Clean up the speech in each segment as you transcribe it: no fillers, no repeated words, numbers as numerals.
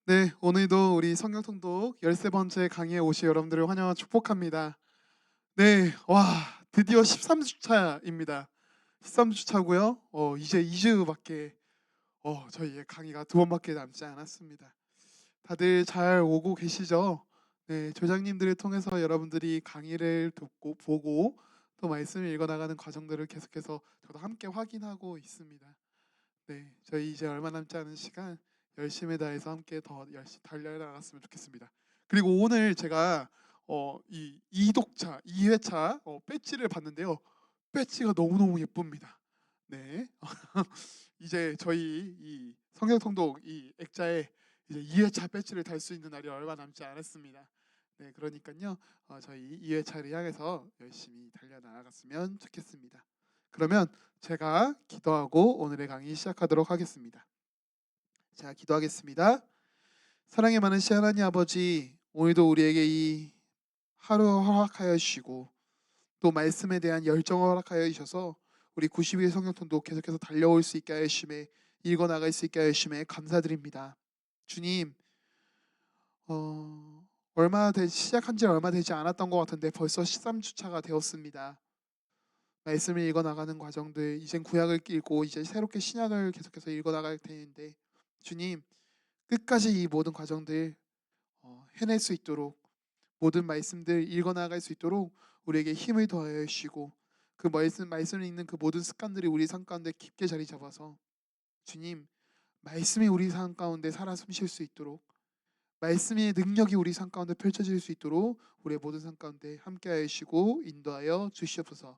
네, 오늘도 우리 성경 통독 13번째 강의에 오신 여러분들을 환영하고 축복합니다. 네, 와, 드디어 13주차입니다. 13주차고요. 이제 2주밖에 저희의 강의가 두 번밖에 남지 않았습니다. 다들 잘 오고 계시죠? 네, 조장님들을 통해서 여러분들이 강의를 듣고 보고 또 말씀을 읽어 나가는 과정들을 계속해서 저도 함께 확인하고 있습니다. 네, 저희 이제 얼마 남지 않은 시간 열심히 다해서 함께 더 열심히 달려나갔으면 좋겠습니다. 그리고 오늘 제가 이 이독차 2회차 배지를 봤는데요. 배지가 너무너무 예쁩니다. 네. 이제 저희 이 성경통독 이 액자에 이제 2회차 배지를 달 수 있는 날이 얼마 남지 않았습니다. 네, 그러니까요. 저희 2회차를 향해서 열심히 달려나갔으면 좋겠습니다. 그러면 제가 기도하고 오늘의 강의 시작하도록 하겠습니다. 자, 기도하겠습니다. 사랑의 많으신 하나님 아버지, 오늘도 우리에게 이 하루 허락하여 주시고 또 말씀에 대한 열정을 허락하여 주셔서 우리 90일 성경통도 계속해서 달려올 수 있게 하여 주심에 읽어 나갈 수 있게 하여 주심에 감사드립니다. 주님, 시작한 지 얼마 되지 않았던 것 같은데 벌써 13주차가 되었습니다. 말씀을 읽어 나가는 과정들, 이젠 구약을 읽고 이제 새롭게 신약을 계속해서 읽어 나갈 텐데 주님, 끝까지 이 모든 과정들 해낼 수 있도록, 모든 말씀들 읽어 나갈 수 있도록 우리에게 힘을 더하여 주시고, 그 말씀을 읽는 그 모든 습관들이 우리 삶 가운데 깊게 자리 잡아서 주님, 말씀이 우리 삶 가운데 살아 숨쉴 수 있도록, 말씀의 능력이 우리 삶 가운데 펼쳐질 수 있도록 우리의 모든 삶 가운데 함께하여 주시고 인도하여 주시옵소서.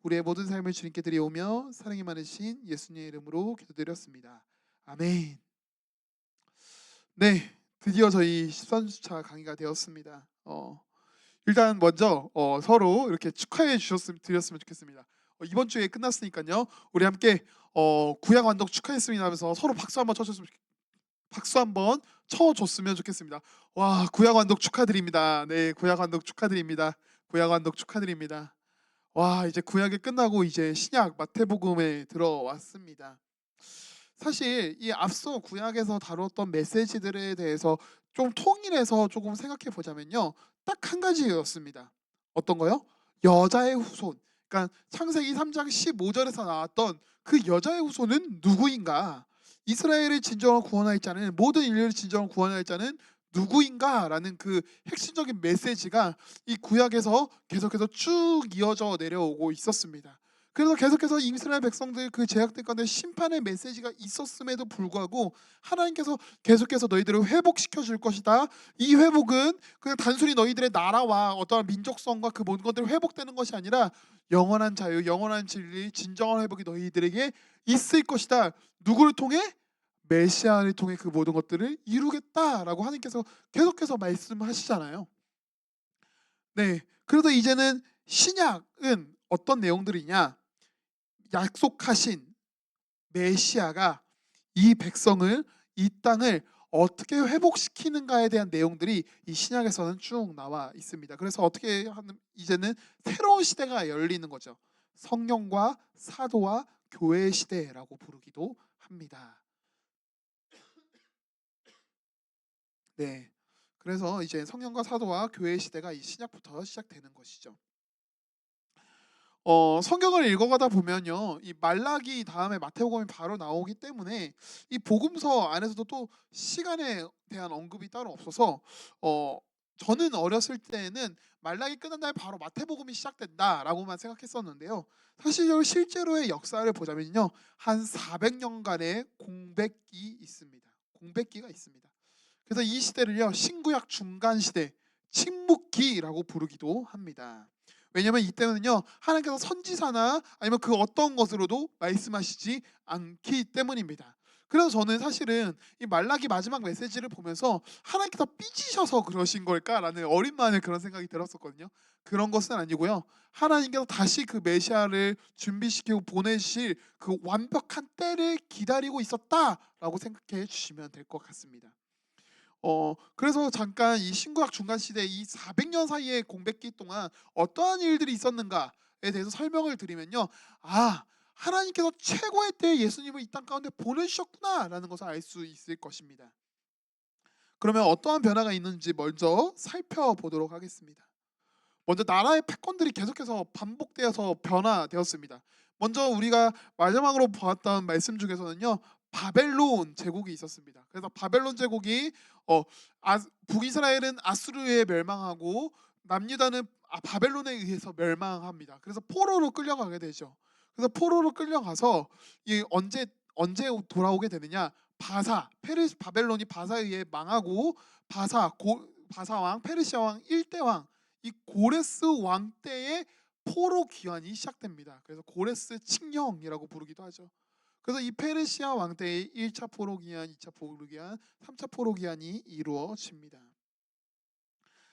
우리의 모든 삶을 주님께 드리오며 사랑이 많으신 예수님의 이름으로 기도드렸습니다. 아멘. 네, 드디어 저희 13주차 강의가 되었습니다. 일단 먼저 서로 이렇게 축하해 드렸으면 좋겠습니다. 이번 주에 끝났으니까요. 우리 함께 구약 완독 축하했습니다 하면서 서로 박수 한번 쳐줬으면 좋겠습니다. 와, 구약 완독 축하드립니다. 네, 구약 완독 축하드립니다. 구약 완독 축하드립니다. 와, 이제 구약이 끝나고 이제 신약 마태복음에 들어왔습니다. 사실 이 앞서 구약에서 다뤘던 메시지들에 대해서 좀 통일해서 조금 생각해 보자면요, 딱 한 가지였습니다. 어떤 거요? 여자의 후손. 그러니까 창세기 3장 15절에서 나왔던 그 여자의 후손은 누구인가? 이스라엘을 진정으로 구원할 자는, 모든 인류를 진정으로 구원할 자는 누구인가라는 그 핵심적인 메시지가 이 구약에서 계속해서 쭉 이어져 내려오고 있었습니다. 그래서 계속해서 이스라엘 백성들 그 제약들 가운데 심판의 메시지가 있었음에도 불구하고 하나님께서 계속해서 너희들을 회복시켜 줄 것이다. 이 회복은 그냥 단순히 너희들의 나라와 어떠한 민족성과 그 모든 것들이 회복되는 것이 아니라 영원한 자유, 영원한 진리, 진정한 회복이 너희들에게 있을 것이다. 누구를 통해? 메시아를 통해 그 모든 것들을 이루겠다라고 하나님께서 계속해서 말씀하시잖아요. 네. 그래서 이제는 신약은 어떤 내용들이냐? 약속하신 메시아가 이 백성을, 이 땅을 어떻게 회복시키는가에 대한 내용들이 이 신약에서는 쭉 나와 있습니다. 그래서 어떻게 하는, 이제는 새로운 시대가 열리는 거죠. 성령과 사도와 교회의 시대라고 부르기도 합니다. 네. 그래서 이제 성령과 사도와 교회의 시대가 이 신약부터 시작되는 것이죠. 성경을 읽어가다 보면요, 이 말라기 다음에 마태복음이 바로 나오기 때문에 이 복음서 안에서도 또 시간에 대한 언급이 따로 없어서 어 저는 어렸을 때에는 말라기 끝난 다음에 바로 마태복음이 시작된다라고만 생각했었는데요. 사실 실제로의 역사를 보자면요, 한 400년간의 공백기 있습니다. 공백기가 있습니다. 그래서 이 시대를요, 신구약 중간 시대, 침묵기라고 부르기도 합니다. 왜냐하면 이때는요, 하나님께서 선지사나 아니면 그 어떤 것으로도 말씀하시지 않기 때문입니다. 그래서 저는 사실은 이 말라기 마지막 메시지를 보면서 하나님께서 삐지셔서 그러신 걸까라는 어린 마음에 그런 생각이 들었었거든요. 그런 것은 아니고요, 하나님께서 다시 그 메시아를 준비시키고 보내실 그 완벽한 때를 기다리고 있었다라고 생각해 주시면 될 것 같습니다. 그래서 잠깐 이 신구약 중간 시대 이 400년 사이의 공백기 동안 어떠한 일들이 있었는가에 대해서 설명을 드리면요. 아, 하나님께서 최고의 때에 예수님을 이 땅 가운데 보내주셨구나라는 것을 알 수 있을 것입니다. 그러면 어떠한 변화가 있는지 먼저 살펴보도록 하겠습니다. 먼저 나라의 패권들이 계속해서 반복되어서 변화되었습니다. 먼저 우리가 마지막으로 보았던 말씀 중에서는요, 바벨론 제국이 있었습니다. 그래서 바벨론 제국이 어, 북이스라엘은 아수르에 멸망하고 남유다는 바벨론에 의해서 멸망합니다. 그래서 포로로 끌려가게 되죠. 그래서 포로로 끌려가서 이 언제 돌아오게 되느냐? 바벨론이 바사에 의해 망하고 바사 왕, 페르시아 왕 1대 왕, 이 고레스 왕 때의 포로 귀환이 시작됩니다. 그래서 고레스 칙령이라고 부르기도 하죠. 그래서 이 페르시아 왕 때의 1차 포로 귀환, 2차 포로 귀환, 3차 포로 귀환이 이루어집니다.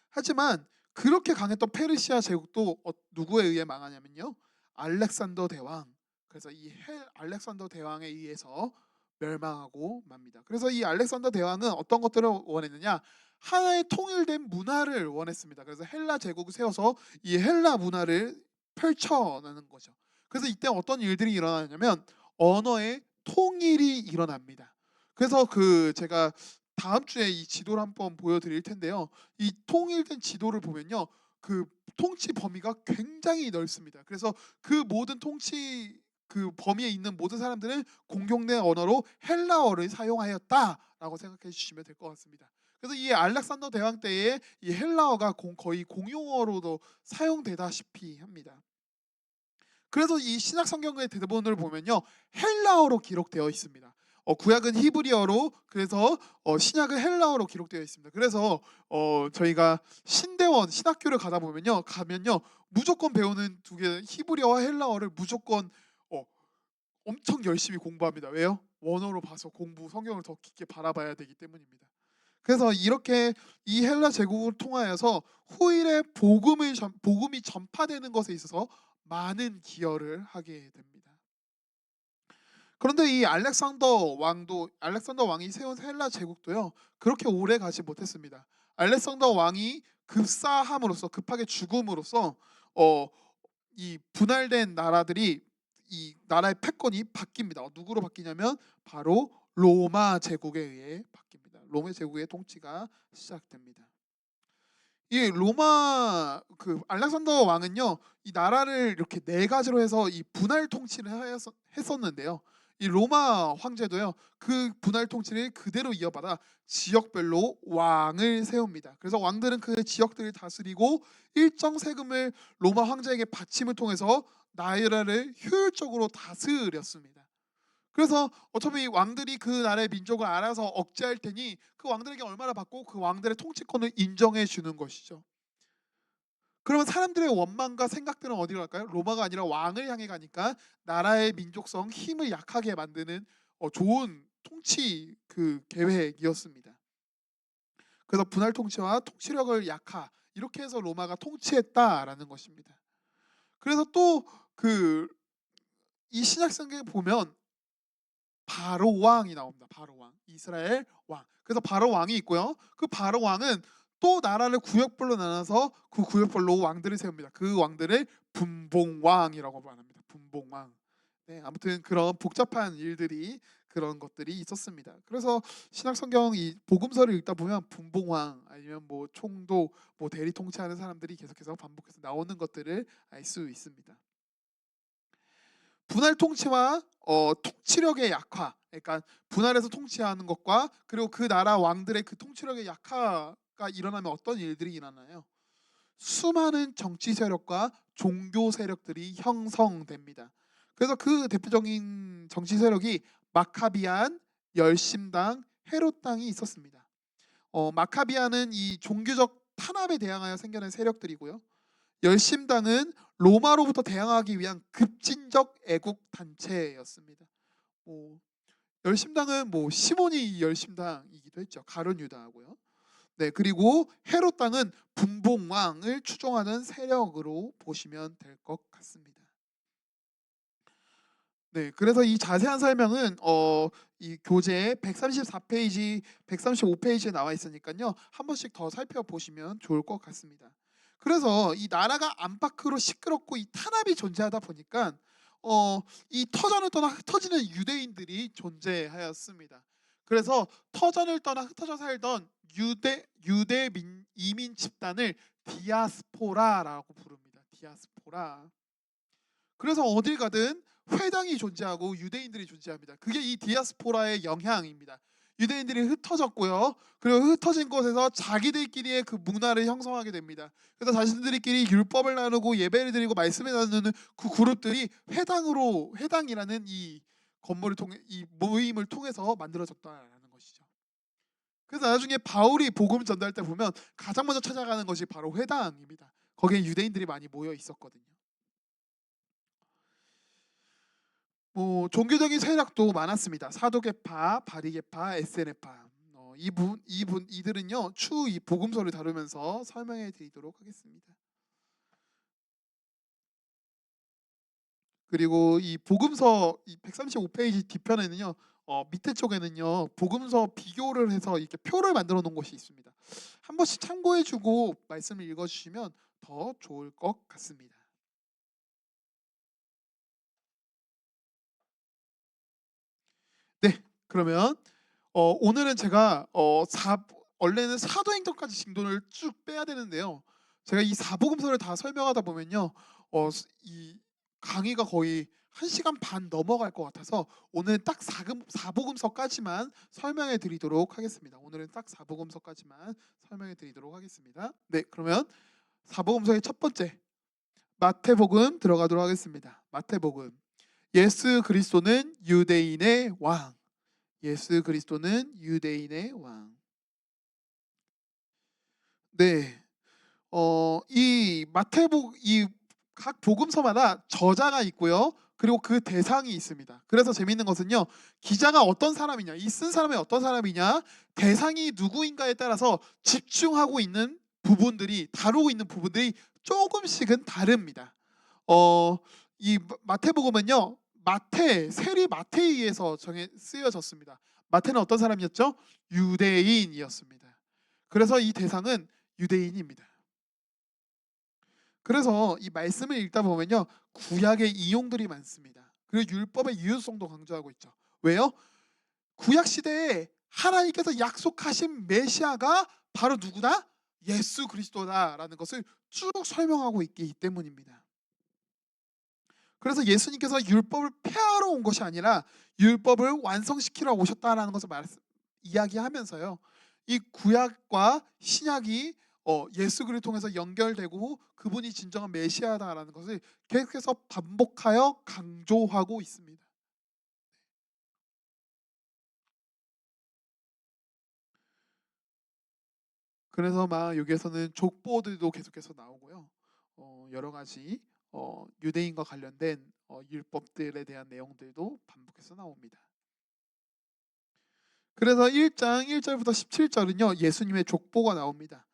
하지만 그렇게 강했던 페르시아 제국도 누구에 의해 망하냐면요, 알렉산더 대왕. 그래서 이 알렉산더 대왕에 의해서 멸망하고 맙니다. 그래서 이 알렉산더 대왕은 어떤 것들을 원했느냐? 하나의 통일된 문화를 원했습니다. 그래서 헬라 제국을 세워서 이 헬라 문화를 펼쳐나는 거죠. 그래서 이때 어떤 일들이 일어나냐면 언어의 통일이 일어납니다. 그래서 제가 다음 주에 이 지도를 한번 보여드릴 텐데요. 이 통일된 지도를 보면요, 그 통치 범위가 굉장히 넓습니다. 그래서 그 모든 통치 범위에 있는 모든 사람들은 공용된 언어로 헬라어를 사용하였다라고 생각해 주시면 될 것 같습니다. 그래서 이 알렉산더 대왕 때에 이 헬라어가 거의 공용어로도 사용되다시피 합니다. 그래서 이 신약 성경의 대부분을 보면요, 헬라어로 기록되어 있습니다. 구약은 히브리어로, 그래서 신약은 헬라어로 기록되어 있습니다. 그래서 저희가 신대원 신학교를 가면요 무조건 배우는 두 개, 히브리어와 헬라어를 무조건 엄청 열심히 공부합니다. 왜요? 원어로 봐서 성경을 더 깊게 바라봐야 되기 때문입니다. 그래서 이렇게 이 헬라 제국을 통하여서 후일에 복음이 전파되는 것에 있어서 많은 기여를 하게 됩니다. 그런데 이 알렉산더 왕이 세운 헬라 제국도요, 그렇게 오래 가지 못했습니다. 알렉산더 왕이 급하게 죽음으로써 이 분할된 나라들이, 이 나라의 패권이 바뀝니다. 누구로 바뀌냐면 바로 로마 제국에 의해 바뀝니다. 로마 제국의 통치가 시작됩니다. 이 알렉산더 왕은요, 이 나라를 이렇게 네 가지로 해서 이 분할 통치를 했었는데요. 이 로마 황제도요, 그 분할 통치를 그대로 이어받아 지역별로 왕을 세웁니다. 그래서 왕들은 그 지역들을 다스리고 일정 세금을 로마 황제에게 바침을 통해서 나라를 효율적으로 다스렸습니다. 그래서 어차피 왕들이 그 나라의 민족을 알아서 억제할 테니 그 왕들에게 얼마나 받고 그 왕들의 통치권을 인정해 주는 것이죠. 그러면 사람들의 원망과 생각들은 어디로 갈까요? 로마가 아니라 왕을 향해 가니까 나라의 민족성, 힘을 약하게 만드는 좋은 통치 계획이었습니다. 그래서 분할 통치와 통치력을 이렇게 해서 로마가 통치했다라는 것입니다. 그래서 또 이 신약 성경에 보면 바로 왕이 나옵니다. 바로 왕, 이스라엘 왕. 그래서 바로 왕이 있고요. 그 바로 왕은 또 나라를 구역별로 나눠서 그 구역별로 왕들을 세웁니다. 그 왕들을 분봉왕이라고 말합니다. 분봉왕. 네, 아무튼 그런 복잡한 일들이, 그런 것들이 있었습니다. 그래서 신약 성경 이 복음서를 읽다 보면 분봉왕 아니면 뭐 총독, 뭐 대리 통치하는 사람들이 계속해서 반복해서 나오는 것들을 알 수 있습니다. 분할 통치와 통치력의 약화, 그러니까 분할해서 통치하는 것과 그리고 그 나라 왕들의 그 통치력의 약화가 일어나면 어떤 일들이 일어나요? 수많은 정치 세력과 종교 세력들이 형성됩니다. 그래서 그 대표적인 정치 세력이 마카비안, 열심당, 헤롯당이 있었습니다. 마카비안은 이 종교적 탄압에 대항하여 생겨난 세력들이고요. 열심당은 로마로부터 대항하기 위한 급진적 애국 단체였습니다. 열심당은 시몬이 열심당이기도 했죠. 가룟 유다하고요. 네, 그리고 헤롯당은 분봉왕을 추종하는 세력으로 보시면 될 것 같습니다. 네, 그래서 이 자세한 설명은 이 교재 134페이지, 135페이지에 나와 있으니까요. 한 번씩 더 살펴보시면 좋을 것 같습니다. 그래서 이 나라가 안팎으로 시끄럽고 이 탄압이 존재하다 보니까 이 터전을 떠나 흩어지는 유대인들이 존재하였습니다. 그래서 터전을 떠나 흩어져 살던 유대 이민 집단을 디아스포라라고 부릅니다. 디아스포라. 그래서 어딜 가든 회당이 존재하고 유대인들이 존재합니다. 그게 이 디아스포라의 영향입니다. 유대인들이 흩어졌고요. 그리고 흩어진 곳에서 자기들끼리의 그 문화를 형성하게 됩니다. 그래서 자신들끼리 율법을 나누고 예배를 드리고 말씀을 나누는 그 그룹들이 회당이라는 이 건물을 통해 이 모임을 통해서 만들어졌다라는 것이죠. 그래서 나중에 바울이 복음 전달 때 보면 가장 먼저 찾아가는 것이 바로 회당입니다. 거기에 유대인들이 많이 모여 있었거든요. 뭐 종교적인 세력도 많았습니다. 사도계파, 바리계파, 에세네파. 이들은요 추후 이 복음서를 다루면서 설명해 드리도록 하겠습니다. 그리고 이 복음서 이 135페이지 뒤편에는요 밑에 쪽에는요 복음서 비교를 해서 이렇게 표를 만들어 놓은 것이 있습니다. 한 번씩 참고해 주고 말씀을 읽어 주시면 더 좋을 것 같습니다. 네. 그러면 오늘은 제가 원래는 사도행전까지 진도를 쭉 빼야 되는데요. 제가 이 사복음서를 다 설명하다 보면요. 이 강의가 거의 1시간 반 넘어갈 것 같아서 오늘 딱 사복음서까지만 설명해 드리도록 하겠습니다. 오늘은 딱 사복음서까지만 설명해 드리도록 하겠습니다. 네, 그러면 사복음서의 첫 번째 마태복음 들어가도록 하겠습니다. 마태복음. 예수 그리스도는 유대인의 왕. 예수 그리스도는 유대인의 왕. 네. 이 각 복음서마다 저자가 있고요. 그리고 그 대상이 있습니다. 그래서 재밌는 것은요. 기자가 어떤 사람이냐, 이 쓴 사람이 어떤 사람이냐, 대상이 누구인가에 따라서 다루고 있는 부분들이 조금씩은 다릅니다. 이 마태복음은요. 세리 마태에 의해서 쓰여졌습니다. 마태는 어떤 사람이었죠? 유대인이었습니다. 그래서 이 대상은 유대인입니다. 그래서 이 말씀을 읽다 보면요. 구약의 이용들이 많습니다. 그리고 율법의 유효성도 강조하고 있죠. 왜요? 구약 시대에 하나님께서 약속하신 메시아가 바로 누구다? 예수 그리스도다라는 것을 쭉 설명하고 있기 때문입니다. 그래서 예수님께서 율법을 폐하러 온 것이 아니라 율법을 완성시키러 오셨다라는 것을 이야기하면서요. 이 구약과 신약이 예수 그리스도를 통해서 연결되고 그분이 진정한 메시아다라는 것을 계속해서 반복하여 강조하고 있습니다. 그래서 막 여기에서는 족보들도 계속해서 나오고요. 여러 가지 유대인과 관련된 율법들에 대한 내용들도 반복해서 나옵니다. 그래서 1장 1절부터 17절은요 예수님의 족보가 나옵니다.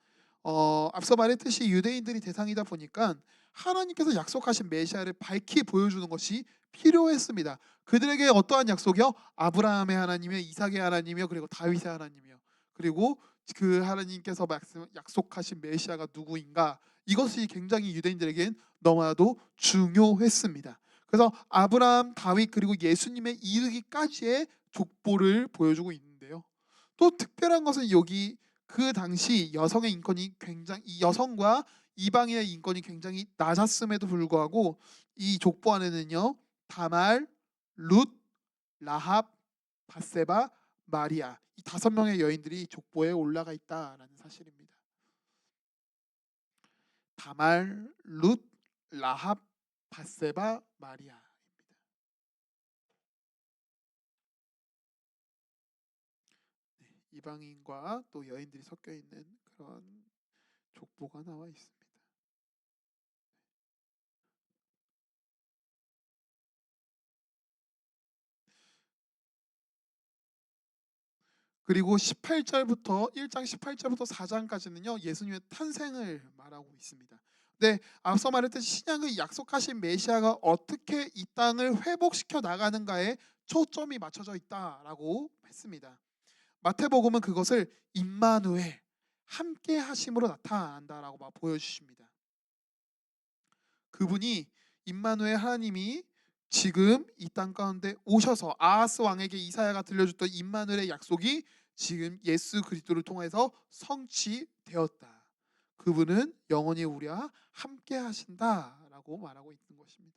앞서 말했듯이 유대인들이 대상이다 보니까 하나님께서 약속하신 메시아를 밝히 보여주는 것이 필요했습니다. 그들에게 어떠한 약속이요? 아브라함의 하나님이요, 이삭의 하나님이요, 그리고 다윗의 하나님이요. 그리고 그 하나님께서 약속하신 메시아가 누구인가? 이것이 굉장히 유대인들에겐 너무나도 중요했습니다. 그래서 아브라함, 다윗 그리고 예수님의 이르기까지의 족보를 보여주고 있는데요. 또 특별한 것은 여기 그 당시 이 여성과 이방인의 인권이 굉장히 낮았음에도 불구하고 이 족보 안에는요 다말, 룻, 라합, 바세바, 마리아 이 5명의 여인들이 족보에 올라가 있다라는 사실입니다. 다말, 룻, 라합, 바세바, 마리아. 이방인과 또 여인들이 섞여 있는 그런 족보가 나와 있습니다. 그리고 18절부터 1장 18절부터 4장까지는요 예수님의 탄생을 말하고 있습니다. 네, 앞서 말했듯이 신약의 약속하신 메시아가 어떻게 이 땅을 회복시켜 나가는가에 초점이 맞춰져 있다라고 했습니다. 마태복음은 그것을 임마누엘 함께 하심으로 나타난다라고 보여주십니다. 그분이 임마누엘 하나님이 지금 이 땅 가운데 오셔서 아하스 왕에게 이사야가 들려줬던 임마누엘의 약속이 지금 예수 그리스도를 통해서 성취되었다. 그분은 영원히 우리와 함께 하신다라고 말하고 있는 것입니다.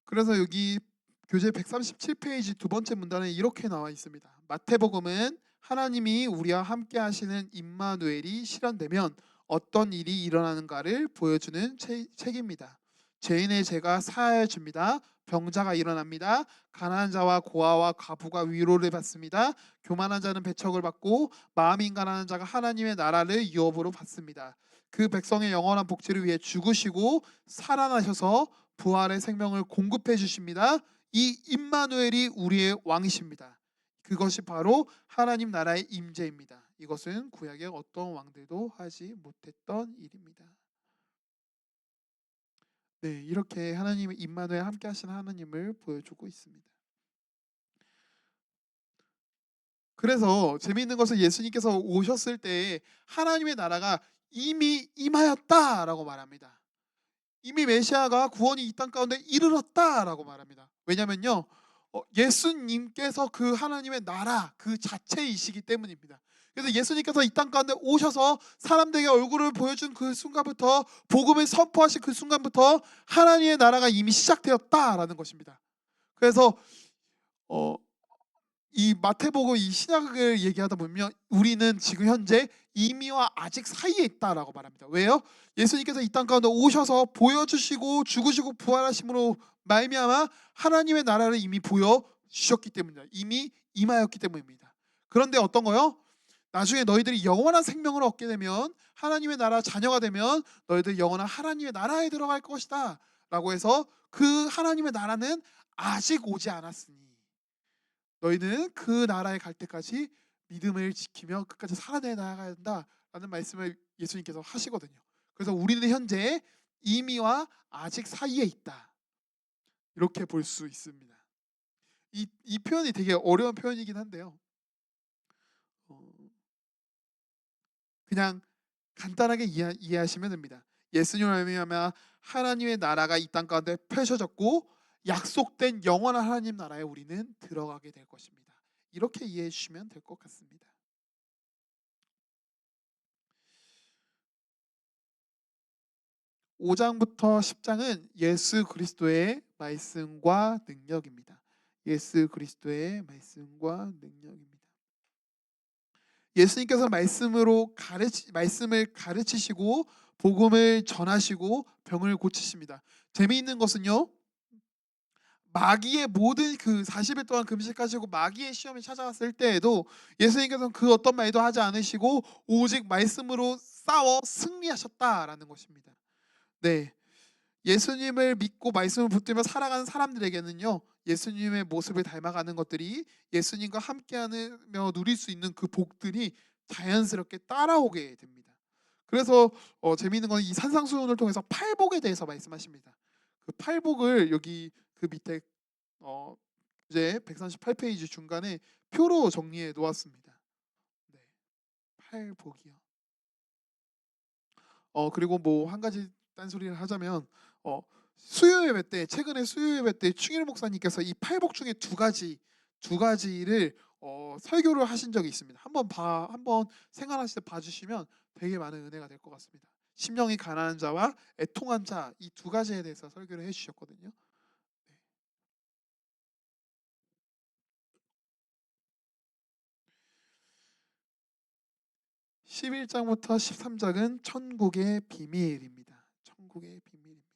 그래서 여기 교재 137페이지 두 번째 문단에 이렇게 나와 있습니다. 마태복음은 하나님이 우리와 함께 하시는 임마누엘이 실현되면 어떤 일이 일어나는가를 보여주는 책입니다. 죄인의 죄가 사하여 줍니다. 병자가 일어납니다. 가난한 자와 고아와 과부가 위로를 받습니다. 교만한 자는 배척을 받고 마음이 인간한 자가 하나님의 나라를 유업으로 받습니다. 그 백성의 영원한 복지를 위해 죽으시고 살아나셔서 부활의 생명을 공급해 주십니다. 이 임마누엘이 우리의 왕이십니다. 그것이 바로 하나님 나라의 임재입니다. 이것은 구약의 어떤 왕들도 하지 못했던 일입니다. 네, 이렇게 하나님의 임마누엘 함께 하시는 하나님을 보여주고 있습니다. 그래서 재미있는 것은 예수님께서 오셨을 때 하나님의 나라가 이미 임하였다라고 말합니다. 이미 메시아가 구원이 이 땅 가운데 이르렀다라고 말합니다. 왜냐면요, 예수님께서 그 하나님의 나라 그 자체이시기 때문입니다. 그래서 예수님께서 이 땅 가운데 오셔서 사람들에게 얼굴을 보여준 그 순간부터, 복음을 선포하신 그 순간부터 하나님의 나라가 이미 시작되었다라는 것입니다. 그래서 어, 이 마태복음 이 신약을 얘기하다 보면 우리는 지금 현재 이미와 아직 사이에 있다라고 말합니다. 왜요? 예수님께서 이 땅 가운데 오셔서 보여주시고 죽으시고 부활하심으로 말미암아 하나님의 나라를 이미 보여주셨기 때문입니다. 이미 임하였기 때문입니다. 그런데 어떤 거요? 나중에 너희들이 영원한 생명을 얻게 되면, 하나님의 나라 자녀가 되면 너희들 영원한 하나님의 나라에 들어갈 것이다 라고 해서, 그 하나님의 나라는 아직 오지 않았으니 너희는 그 나라에 갈 때까지 믿음을 지키며 끝까지 살아내 나가야 된다라는 말씀을 예수님께서 하시거든요. 그래서 우리는 현재 이미와 아직 사이에 있다, 이렇게 볼 수 있습니다. 이 표현이 되게 어려운 표현이긴 한데요. 어, 그냥 간단하게 이해하시면 됩니다. 예수님을 말미암아 하나님의 나라가 이 땅 가운데 펼쳐졌고 약속된 영원한 하나님 나라에 우리는 들어가게 될 것입니다. 이렇게 이해해 주시면 될 것 같습니다. 5장부터 10장은 예수 그리스도의 말씀과 능력입니다. 예수 그리스도의 말씀과 능력입니다. 예수님께서 말씀을 가르치시고 복음을 전하시고 병을 고치십니다. 재미있는 것은요, 마귀의 모든 그 40일 동안 금식하시고 마귀의 시험이 찾아왔을 때에도 예수님께서는 그 어떤 말도 하지 않으시고 오직 말씀으로 싸워 승리하셨다라는 것입니다. 네, 예수님을 믿고 말씀을 붙들며 살아가는 사람들에게는요, 예수님의 모습을 닮아가는 것들이, 예수님과 함께하며 누릴 수 있는 그 복들이 자연스럽게 따라오게 됩니다. 그래서 재미있는 건 이 산상수훈을 통해서 팔복에 대해서 말씀하십니다. 그 팔복을 여기 그 밑에 이제 138페이지 중간에 표로 정리해 놓았습니다. 네, 팔복이요. 그리고 뭐 한 가지 딴소리를 하자면, 수요 예배 때, 최근에 수요 예배 때 충일 목사님께서 이 팔복 중에 두 가지를 설교를 하신 적이 있습니다. 한번 생각하실 때 봐주시면 되게 많은 은혜가 될 것 같습니다. 심령이 가난한 자와 애통한 자, 이 두 가지에 대해서 설교를 해주셨거든요. 네. 11장부터 13장은 천국의 비밀입니다. 천국의 비밀입니다.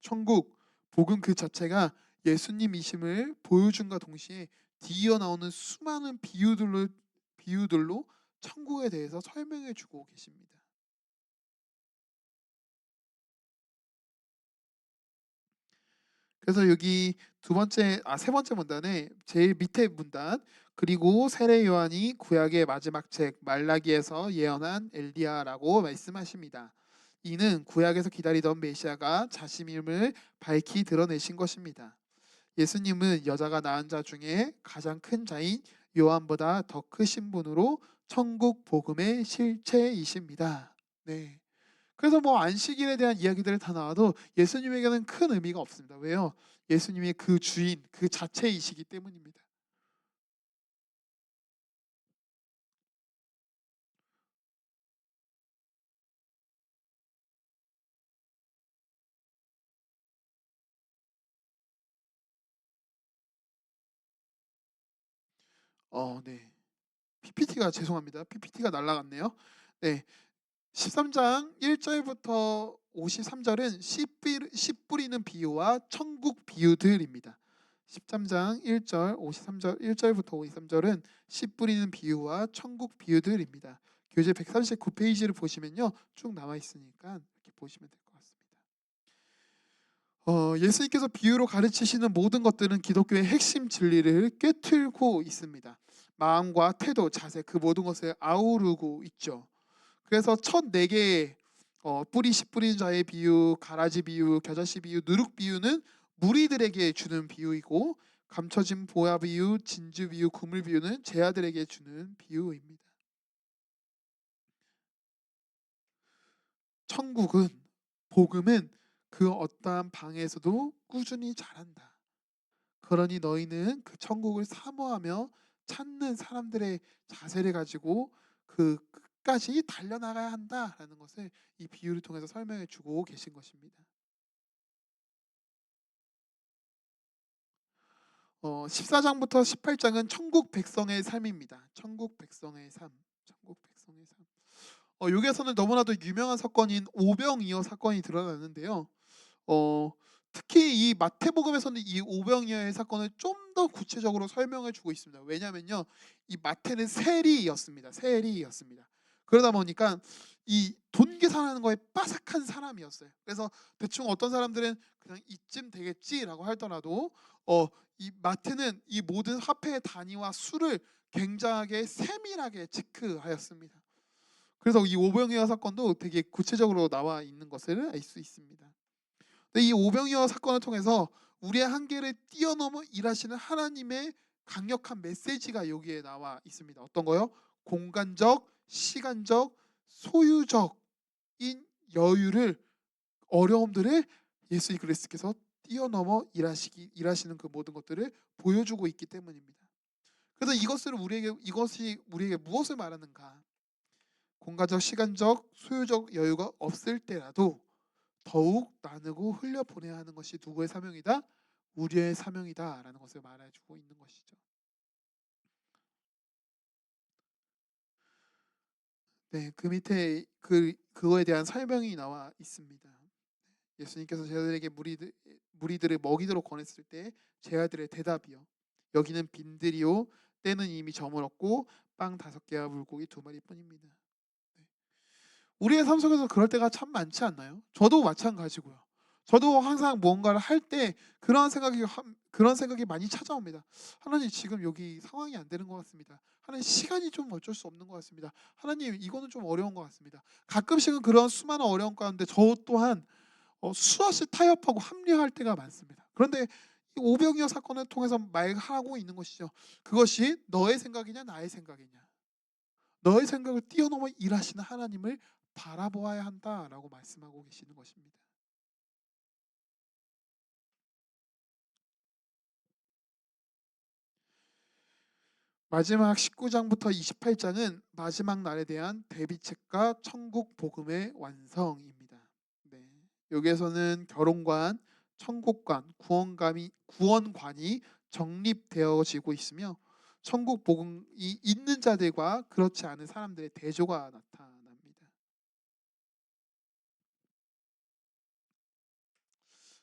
천국, 복음 그 자체가 예수님이심을 보여준과 동시에 뒤이어 나오는 수많은 비유들로 천국에 대해서 설명해 주고 계십니다. 그래서 여기 세 번째 문단에 제일 밑에 문단, 그리고 세례 요한이 구약의 마지막 책 말라기에서 예언한 엘리야라고 말씀하십니다. 이는 구약에서 기다리던 메시아가 자신임을 밝히 드러내신 것입니다. 예수님은 여자가 낳은 자 중에 가장 큰 자인 요한보다 더 크신 분으로 천국 복음의 실체이십니다. 네. 그래서 뭐 안식일에 대한 이야기들을 다 나와도 예수님에게는 큰 의미가 없습니다. 왜요? 예수님이 그 주인, 그 자체이시기 때문입니다. 네. PPT가 죄송합니다. PPT가 날아갔네요. 네. 13장 1절부터 53절은 씨 뿌리는 비유와 천국 비유들입니다. 13장 1절 53절 1절부터 53절은 씨 뿌리는 비유와 천국 비유들입니다. 교재 139페이지를 보시면요. 쭉 나와 있으니까 이렇게 보시면 될 것 같습니다. 예수님께서 비유로 가르치시는 모든 것들은 기독교의 핵심 진리를 꿰뚫고 있습니다. 마음과 태도, 자세 그 모든 것을 아우르고 있죠. 그래서 첫 네 개의 뿌리 씨 뿌리는 자의 비유, 가라지 비유, 겨자씨 비유, 누룩 비유는 무리들에게 주는 비유이고 감춰진 보화 비유, 진주 비유, 그물 비유는 제자들에게 주는 비유입니다. 천국은 복음은 그 어떠한 방에서도 꾸준히 자란다. 그러니 너희는 그 천국을 사모하며 찾는 사람들의 자세를 가지고 그 끝까지 달려나가야 한다라는 것을 이 비유를 통해서 설명해 주고 계신 것입니다. 14장부터 18장은 천국 백성의 삶입니다. 천국 백성의 삶. 천국 백성의 삶. 여기에서는 너무나도 유명한 사건인 오병이어 사건이 드러나는데요. 어, 특히 이 마태복음에서는 이 오병이어의 사건을 좀 더 구체적으로 설명해 주고 있습니다. 왜냐면요, 이 마태는 세리였습니다. 세리였습니다. 그러다 보니까 이 돈 계산하는 거에 빠삭한 사람이었어요. 그래서 대충 어떤 사람들은 그냥 이쯤 되겠지라고 하더라도 이 마태는 이 모든 화폐의 단위와 수를 굉장하게 세밀하게 체크하였습니다. 그래서 이 오병이어 사건도 되게 구체적으로 나와 있는 것을 알 수 있습니다. 근데 이 오병이어 사건을 통해서 우리의 한계를 뛰어넘어 일하시는 하나님의 강력한 메시지가 여기에 나와 있습니다. 어떤 거요? 공간적, 시간적, 소유적인 여유를 어려움들을 예수 그리스도께서 뛰어넘어 일하시는 그 모든 것들을 보여주고 있기 때문입니다. 그래서 이것이 우리에게 무엇을 말하는가? 공간적, 시간적, 소유적 여유가 없을 때라도 더욱 나누고 흘려 보내야 하는 것이 누구의 사명이다? 우리의 사명이다라는 것을 말해주고 있는 것이죠. 네, 그 밑에 그거에 대한 설명이 나와 있습니다. 예수님께서 제자들에게 무리들을 먹이도록 권했을 때 제자들의 대답이요. 여기는 빈들이요, 때는 이미 저물었고 빵 5개와 물고기 2마리뿐입니다. 네. 우리의 삶 속에서 그럴 때가 참 많지 않나요? 저도 마찬가지고요. 저도 항상 무언가를 할 때 그런 생각이 많이 찾아옵니다. 하나님, 지금 여기 상황이 안 되는 것 같습니다. 하나님, 시간이 좀 어쩔 수 없는 것 같습니다. 하나님, 이거는 좀 어려운 것 같습니다. 가끔씩은 그런 수많은 어려움 가운데 저 또한 수없이 타협하고 합리화할 때가 많습니다. 그런데 이 오병이어 사건을 통해서 말하고 있는 것이죠. 그것이 너의 생각이냐 나의 생각이냐. 너의 생각을 뛰어넘어 일하시는 하나님을 바라보아야 한다라고 말씀하고 계시는 것입니다. 마지막 19장부터 28장은 마지막 날에 대한 대비책과 천국 복음의 완성입니다. 네. 여기에서는 결혼관, 천국관, 구원관이 정립되어지고 있으며 천국 복음이 있는 자들과 그렇지 않은 사람들의 대조가 나타납니다.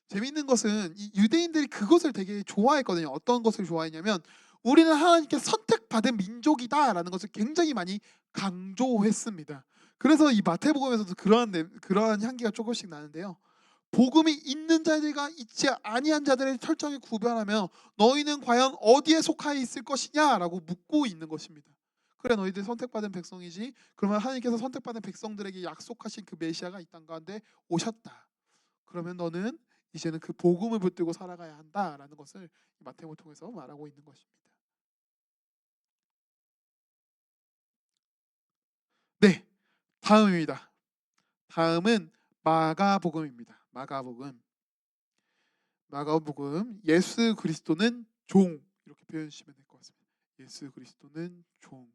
재미있는 것은 이 유대인들이 그것을 되게 좋아했거든요. 어떤 것을 좋아했냐면 우리는 하나님께 선택받은 민족이다라는 것을 굉장히 많이 강조했습니다. 그래서 이 마태복음에서도 그러한 향기가 조금씩 나는데요. 복음이 있는 자들과 있지 아니한 자들을 철저히 구별하며 너희는 과연 어디에 속하여 있을 것이냐라고 묻고 있는 것입니다. 그래, 너희들 선택받은 백성이지. 그러면 하나님께서 선택받은 백성들에게 약속하신 그 메시아가 이 땅 가운데 오셨다. 그러면 너는 이제는 그 복음을 붙들고 살아가야 한다라는 것을 마태복음을 통해서 말하고 있는 것입니다. 다음입니다. 다음은 마가복음입니다. 마가복음 예수 그리스도는 종 이렇게 표현해 주시면 될 것 같습니다. 예수 그리스도는 종.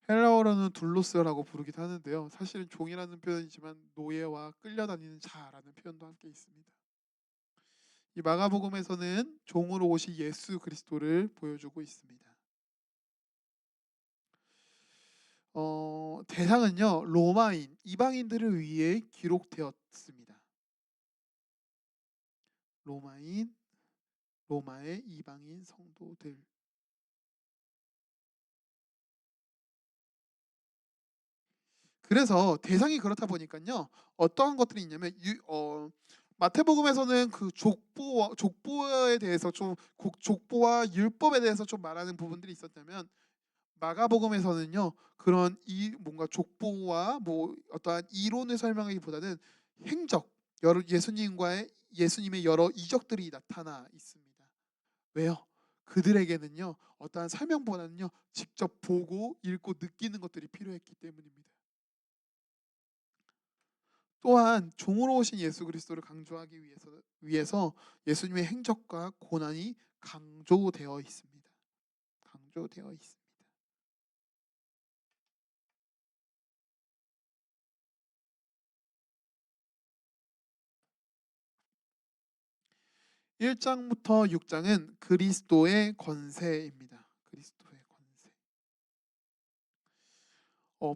헬라어로는 둘로스라고 부르기도 하는데요. 사실은 종이라는 표현이지만 노예와 끌려다니는 자라는 표현도 함께 있습니다. 이 마가복음에서는 종으로 오신 예수 그리스도를 보여주고 있습니다. 대상은요 로마인 이방인들을 위해 기록되었습니다. 로마의 이방인 성도들. 그래서 대상이 그렇다 보니까요 어떠한 것들이 있냐면 마태복음에서는 그 족보에 대해서 족보와 율법에 대해서 좀 말하는 부분들이 있었다면 마가복음에서는요 그런 이 뭔가 족보와 뭐 어떠한 이론을 설명하기보다는 행적 여러 예수님의 여러 이적들이 나타나 있습니다. 왜요? 그들에게는요 어떠한 설명보다는요 직접 보고 읽고 느끼는 것들이 필요했기 때문입니다. 또한 종으로 오신 예수 그리스도를 강조하기 위해서 예수님의 행적과 고난이 강조되어 있습니다. 강조되어 있습니다. 1장부터 6장은 그리스도의 권세입니다. 그리스도의 권세.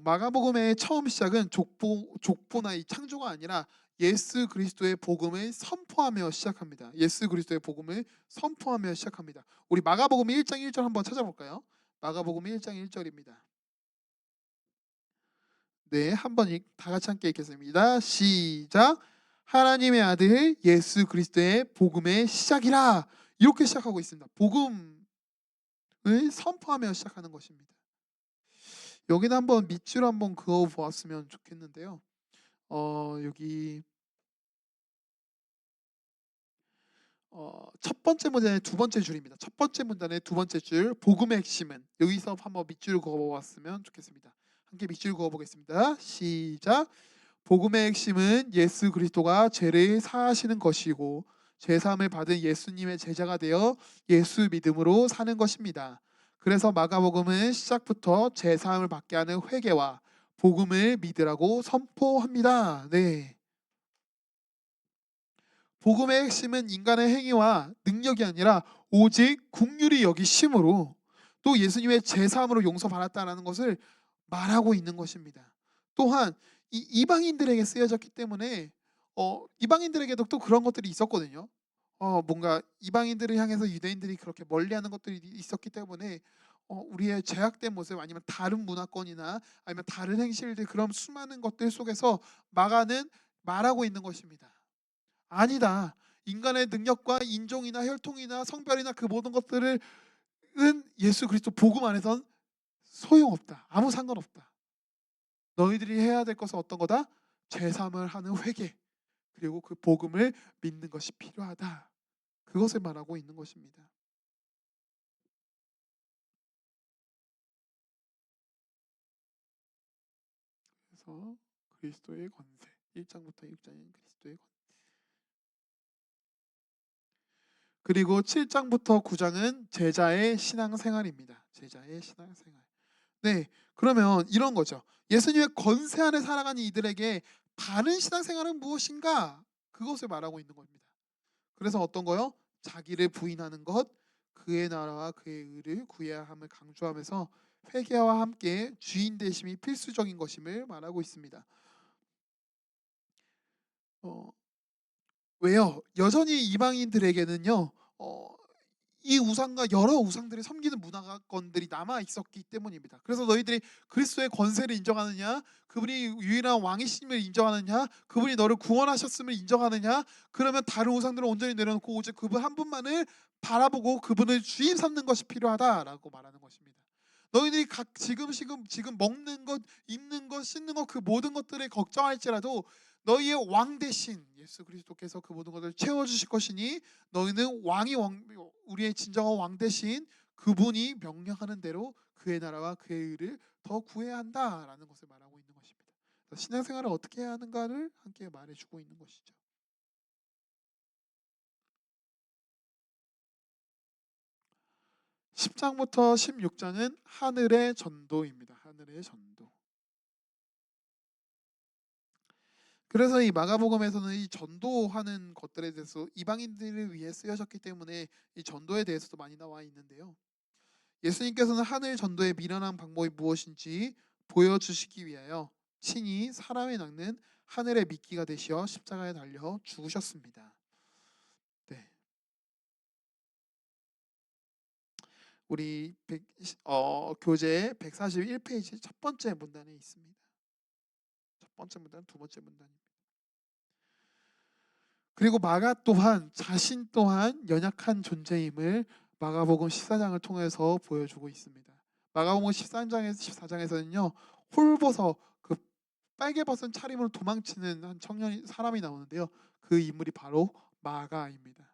마가복음의 처음 시작은 족보나 이 창조가 아니라 예수 그리스도의 복음을 선포하며 시작합니다. 예수 그리스도의 복음을 선포하며 시작합니다. 우리 마가복음 1장 1절 한번 찾아볼까요? 마가복음 1장 1절입니다. 네, 한번 다 같이 함께 읽겠습니다. 시작. 하나님의 아들 예수 그리스도의 복음의 시작이라. 이렇게 시작하고 있습니다. 복음을 선포하며 시작하는 것입니다. 여기는 한번 밑줄 한번 그어 보았으면 좋겠는데요. 여기 첫 번째 문단의 두 번째 줄입니다. 첫 번째 문단의 두 번째 줄 복음의 핵심은 여기서 한번 밑줄 그어 보았으면 좋겠습니다. 함께 밑줄 그어 보겠습니다. 시작. 복음의 핵심은 예수 그리스도가 죄를 사하시는 것이고 죄사함을 받은 예수님의 제자가 되어 예수 믿음으로 사는 것입니다. 그래서 마가복음은 시작부터 죄사함을 받게 하는 회개와 복음을 믿으라고 선포합니다. 네. 복음의 핵심은 인간의 행위와 능력이 아니라 오직 긍휼히 여기심으로 또 예수님의 제사함으로 용서받았다라는 것을 말하고 있는 것입니다. 또한 이 이방인들에게 쓰여졌기 때문에 이방인들에게도 또 그런 것들이 있었거든요. 뭔가 이방인들을 향해서 유대인들이 그렇게 멀리하는 것들이 있었기 때문에 우리의 죄악된 모습 아니면 다른 문화권이나 아니면 다른 행실들 그런 수많은 것들 속에서 마가는 말하고 있는 것입니다. 아니다. 인간의 능력과 인종이나 혈통이나 성별이나 그 모든 것들은 예수 그리스도 복음 안에선 소용없다. 아무 상관없다. 너희들이 해야 될 것은 어떤 거다? 죄사함을 하는 회개 그리고 그 복음을 믿는 것이 필요하다. 그것을 말하고 있는 것입니다. 그래서 그리스도의 권세 1장부터 6장인 그리스도의 권세 그리고 7장부터 9장은 제자의 신앙생활입니다. 제자의 신앙생활. 네, 그러면 이런 거죠. 예수님의 권세 안에 살아가는 이들에게 바른 신앙생활은 무엇인가? 그것을 말하고 있는 겁니다. 그래서 어떤 거요? 자기를 부인하는 것, 그의 나라와 그의 의를 구해야 함을 강조하면서 회개와 함께 주인 되심이 필수적인 것임을 말하고 있습니다. 왜요? 여전히 이방인들에게는요. 이 우상과 여러 우상들을 섬기는 문화권들이 남아 있었기 때문입니다. 그래서 너희들이 그리스도의 권세를 인정하느냐, 그분이 유일한 왕이심을 인정하느냐, 그분이 너를 구원하셨음을 인정하느냐, 그러면 다른 우상들을 온전히 내려놓고 오직 그분 한 분만을 바라보고 그분을 주인 삼는 것이 필요하다라고 말하는 것입니다. 너희들이 지금 먹는 것, 입는 것, 씻는 것 그 모든 것들을 걱정할지라도 너희의 왕 대신 예수 그리스도께서 그 모든 것을 채워주실 것이니 너희는 우리의 진정한 왕 대신 그분이 명령하는 대로 그의 나라와 그의 의를 더 구해야 한다라는 것을 말하고 있는 것입니다. 신앙생활을 어떻게 해야 하는가를 함께 말해주고 있는 것이죠. 10장부터 16장은 하늘의 전도입니다. 하늘의 전도. 그래서 이 마가복음에서는 이 전도하는 것들에 대해서 이방인들을 위해 쓰여졌기 때문에 이 전도에 대해서도 많이 나와 있는데요. 예수님께서는 하늘 전도의 미련한 방법이 무엇인지 보여주시기 위하여 친히 사람의 낚는 하늘의 미끼가 되시어 십자가에 달려 죽으셨습니다. 네, 우리 교재 141페이지 첫 번째 문단에 있습니다. 첫 번째 문단, 두 번째 문단입니다. 그리고 마가 또한 자신 또한 연약한 존재임을 마가복음 14장을 통해서 보여주고 있습니다. 마가복음 14장에서는요, 홀벗어 그 빨개 벗은 차림으로 도망치는 한 사람이 나오는데요. 그 인물이 바로 마가입니다.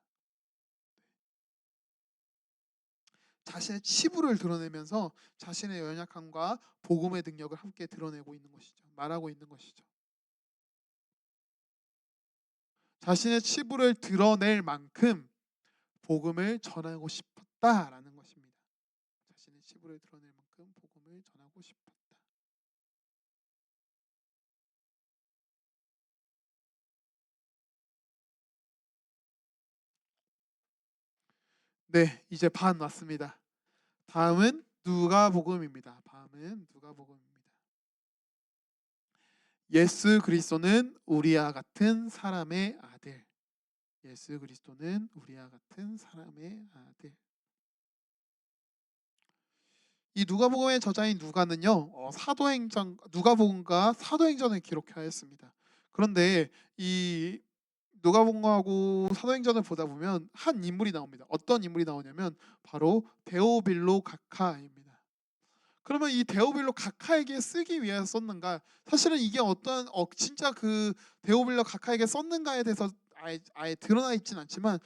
자신의 치부를 드러내면서 자신의 연약함과 복음의 능력을 함께 드러내고 있는 것이죠. 말하고 있는 것이죠. 자신의 치부를 드러낼 만큼 복음을 전하고 싶었다라는 것입니다. 자신의 치부를 드러낼 만큼 복음을 전하고 싶었다. 네, 이제 반 왔습니다. 다음은 누가복음입니다. 다음은 누가복음입니다. 예수 그리스도는 우리와 같은 사람의 아들. 예수 그리스도는 우리와 같은 사람의 아들. 이 누가복음의 저자인 누가는요, 누가복음과 사도행전을 기록하였습니다. 그런데 이 누가복음하고 사도행전을 보다 보면 한 인물이 나옵니다. 어떤 인물이 나오냐면 바로 데오빌로 가카입니다. 그러면 이 데오빌로 가카에게 쓰기 위해서 썼는가? 사실은 이게 어떤 진짜 그 데오빌로 가카에게 썼는가에 대해서 아예 드러나 있진 않지만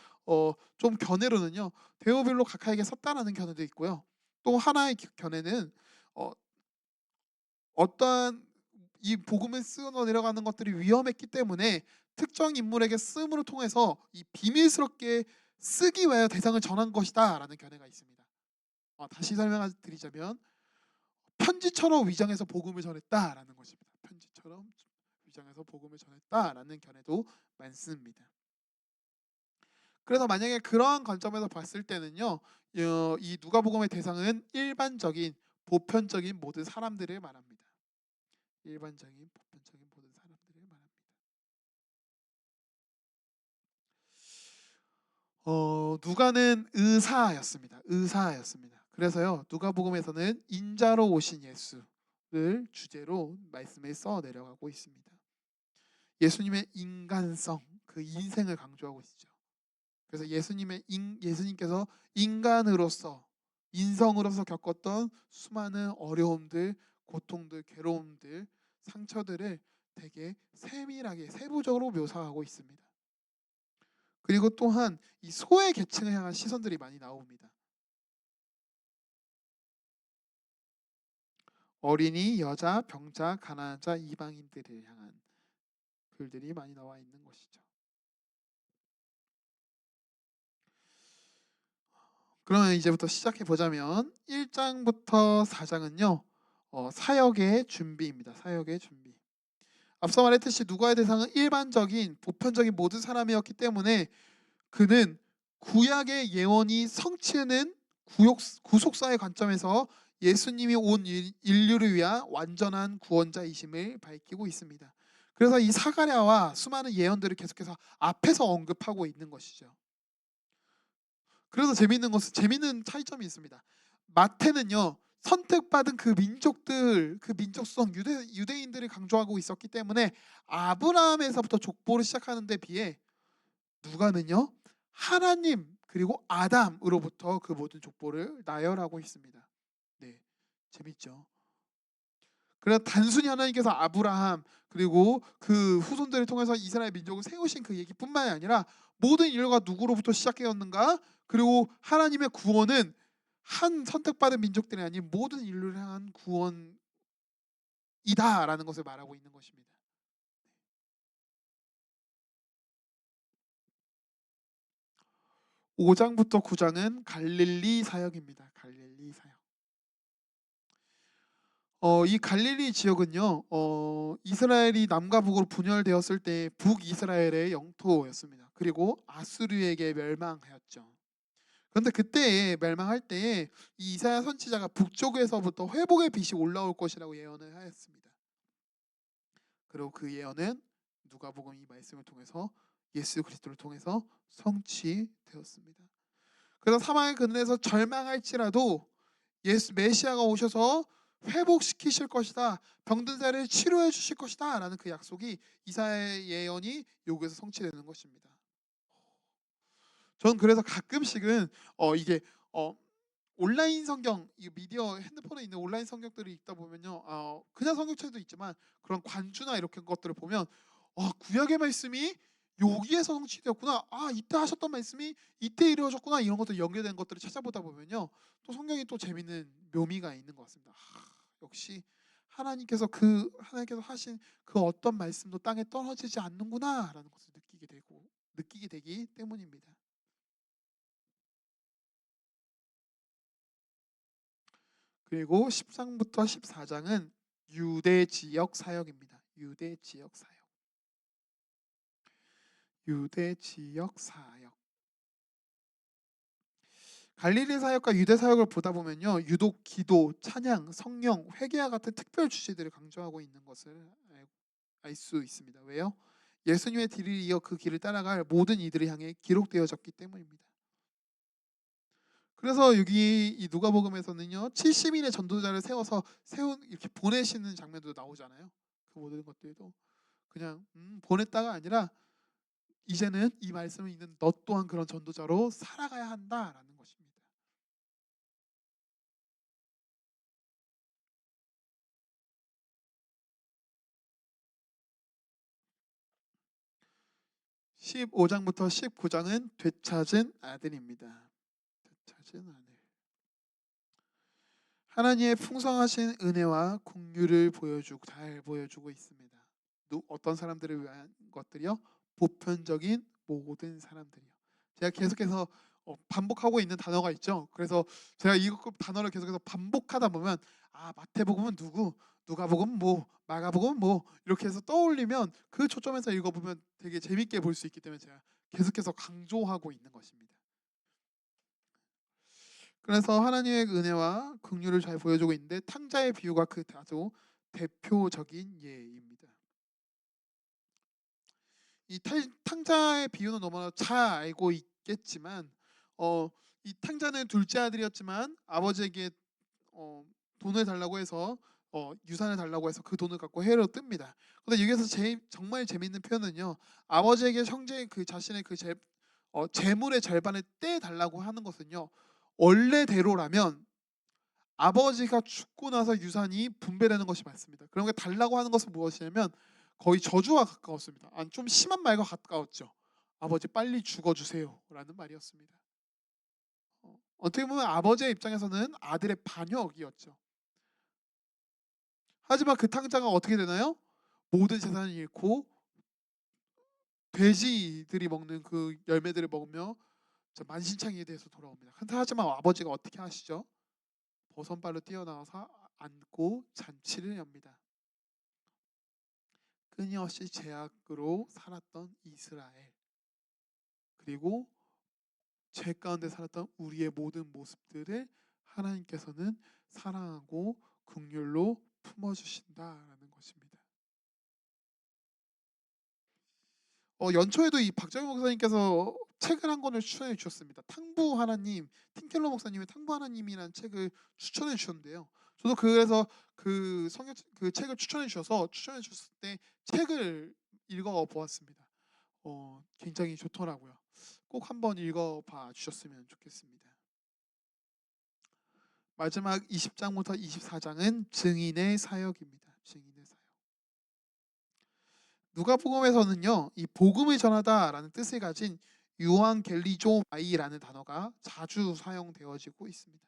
좀 견해로는요, 데오빌로 가카에게 썼다라는 견해도 있고요. 또 하나의 견해는 어, 어떠한 이 복음을 쓰고 내려가는 것들이 위험했기 때문에 특정 인물에게 쓰음으로 통해서 이 비밀스럽게 쓰기 위하여 대상을 전한 것이다라는 견해가 있습니다. 다시 설명드리자면 편지처럼 위장해서 복음을 전했다라는 것입니다. 편지처럼 위장해서 복음을 전했다라는 견해도 많습니다. 그래서 만약에 그러한 관점에서 봤을 때는요, 이 누가복음의 대상은 일반적인 보편적인 모든 사람들을 말합니다. 일반적인 보편적인 모든 사람들을 말합니다. 누가는 의사였습니다. 그래서요, 누가복음에서는 인자로 오신 예수를 주제로 말씀을 써 내려가고 있습니다. 예수님의 인간성, 그 인생을 강조하고 있죠. 그래서 예수님께서 인간으로서 인성으로서 겪었던 수많은 어려움들, 고통들, 괴로움들, 상처들을 되게 세밀하게 세부적으로 묘사하고 있습니다. 그리고 또한 이 소외 계층을 향한 시선들이 많이 나옵니다. 어린이, 여자, 병자, 가난한 자, 이방인들을 향한 글들이 많이 나와 있는 것이죠. 그러면 이제부터 시작해 보자면 1장부터 4장은요, 사역의 준비입니다. 사역의 준비. 앞서 말했듯이 누가의 대상은 일반적인 보편적인 모든 사람이었기 때문에 그는 구약의 예언이 성취하는 구속사의 관점에서 예수님이 온 인류를 위한 완전한 구원자이심을 밝히고 있습니다. 그래서 이 사가랴와 수많은 예언들을 계속해서 앞에서 언급하고 있는 것이죠. 그래서 재밌는 차이점이 있습니다. 마태는요, 선택받은 그 민족들, 그 민족성 유대인들을 강조하고 있었기 때문에 아브라함에서부터 족보를 시작하는 데 비해 누가는요, 하나님 그리고 아담으로부터 그 모든 족보를 나열하고 있습니다. 네, 재밌죠. 그래서 단순히 하나님께서 아브라함 그리고 그 후손들을 통해서 이스라엘 민족을 세우신 그 얘기뿐만이 아니라 모든 인류가 누구로부터 시작되었는가, 그리고 하나님의 구원은 한 선택받은 민족들이 아닌 모든 인류를 향한 구원이다라는 것을 말하고 있는 것입니다. 5장부터 9장은 갈릴리 사역입니다. 갈릴리 사역. 이 갈릴리 지역은요, 이스라엘이 남과 북으로 분열되었을 때 북이스라엘의 영토였습니다. 그리고 아수르에게 멸망하였죠. 그런데 그때에 멸망할 때에 이 이사야 선지자가 북쪽에서부터 회복의 빛이 올라올 것이라고 예언을 하였습니다. 그리고 그 예언은 누가복음 이 말씀을 통해서 예수 그리스도를 통해서 성취되었습니다. 그래서 사망의 그늘에서 절망할지라도 예수 메시아가 오셔서 회복시키실 것이다. 병든 자를 치료해 주실 것이다. 라는 그 약속이 이사야의 예언이 여기에서 성취되는 것입니다. 저는 그래서 가끔씩은 이게 온라인 성경, 이 미디어 핸드폰에 있는 온라인 성경들을 읽다 보면요, 그냥 성경책도 있지만 그런 관주나 이렇게 것들을 보면 구약의 말씀이 여기에서 성취되었구나, 이때 하셨던 말씀이 이때 이루어졌구나, 이런 것들 연결된 것들을 찾아보다 보면요, 또 성경이 또 재밌는 묘미가 있는 것 같습니다. 역시 하나님께서 하신 그 어떤 말씀도 땅에 떨어지지 않는구나라는 것을 느끼게 되기 때문입니다. 그리고 10장부터 14장은 유대 지역 사역입니다. 유대 지역 사역. 유대 지역 사역. 갈릴리 사역과 유대 사역을 보다 보면요, 유독 기도, 찬양, 성령, 회개와 같은 특별 주제들을 강조하고 있는 것을 알 수 있습니다. 왜요? 예수님의 뒤를 이어 그 길을 따라갈 모든 이들을 향해 기록되어졌기 때문입니다. 그래서 여기 이 누가복음에서는요, 70인의 전도자를 세워서 이렇게 보내시는 장면도 나오잖아요. 그 모든 것들도 그냥 보냈다가 아니라 이제는 이 말씀을 읽는 너 또한 그런 전도자로 살아가야 한다라는 것입니다. 15장부터 19장은 되찾은 아들입니다. 되찾은 아들. 하나님의 풍성하신 은혜와 긍휼을 잘 보여주고 있습니다. 어떤 사람들을 위한 것들이요? 보편적인 모든 사람들이요. 제가 계속해서 반복하고 있는 단어가 있죠. 그래서 제가 이 단어를 계속해서 반복하다 보면 마태복음은 누가복음은 뭐, 마가복음은 뭐 이렇게 해서 떠올리면 그 초점에서 읽어보면 되게 재밌게 볼 수 있기 때문에 제가 계속해서 강조하고 있는 것입니다. 그래서 하나님의 은혜와 긍휼을 잘 보여주고 있는데 탕자의 비유가 그 아주 대표적인 예입니다. 이 탕자의 비유는 너무나 잘 알고 있겠지만 이 탕자는 둘째 아들이었지만 아버지에게 돈을 달라고 해서 유산을 달라고 해서 그 돈을 갖고 해로 뜹니다. 그런데 여기서 정말 재밌는 표현은요, 아버지에게 형제 그 자신의 그 재물의 절반을 떼 달라고 하는 것은요, 원래대로라면 아버지가 죽고 나서 유산이 분배되는 것이 맞습니다. 그런 게 달라고 하는 것은 무엇이냐면 거의 저주와 가까웠습니다. 좀 심한 말과 가까웠죠. 아버지 빨리 죽어주세요라는 말이었습니다. 어떻게 보면 아버지의 입장에서는 아들의 반역이었죠. 하지만 그 탕자가 어떻게 되나요? 모든 재산을 잃고 돼지들이 먹는 그 열매들을 먹으며 만신창이에 대해서 돌아옵니다. 하지만 아버지가 어떻게 하시죠? 버선발로 뛰어나와서 안고 잔치를 엽니다. 끊임없이 죄악으로 살았던 이스라엘, 그리고 죄 가운데 살았던 우리의 모든 모습들을 하나님께서는 사랑하고 긍휼로 품어주신다라는 것입니다. 연초에도 이 박정희 목사님께서 책을 한 권을 추천해 주셨습니다. 탕부 하나님, 팀켈러 목사님의 탕부 하나님이라는 책을 추천해 주셨는데요. 저도 그래서 그 성경 그 책을 추천해 주셨을 때 책을 읽어 보았습니다. 굉장히 좋더라고요. 꼭 한번 읽어 봐 주셨으면 좋겠습니다. 마지막 20장부터 24장은 증인의 사역입니다. 증인의 사역. 누가복음에서는요, 이 복음을 전하다라는 뜻을 가진 유앙겔리조마이라는 단어가 자주 사용되어지고 있습니다.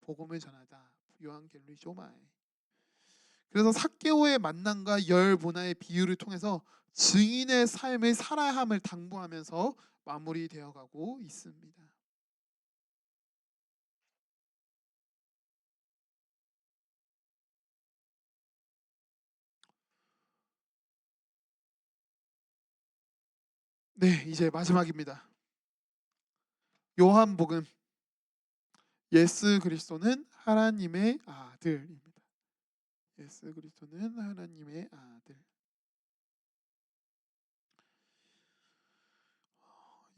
복음을 전하다. 요한겔리 조마에. 그래서 삭개오의 만남과 열 문화의 비유를 통해서 증인의 삶을 살아야 함을 당부하면서 마무리되어 가고 있습니다. 네, 이제 마지막입니다. 요한복음. 예수 그리스도는 하나님의 아들입니다. 예수 그리스도는 하나님의 아들.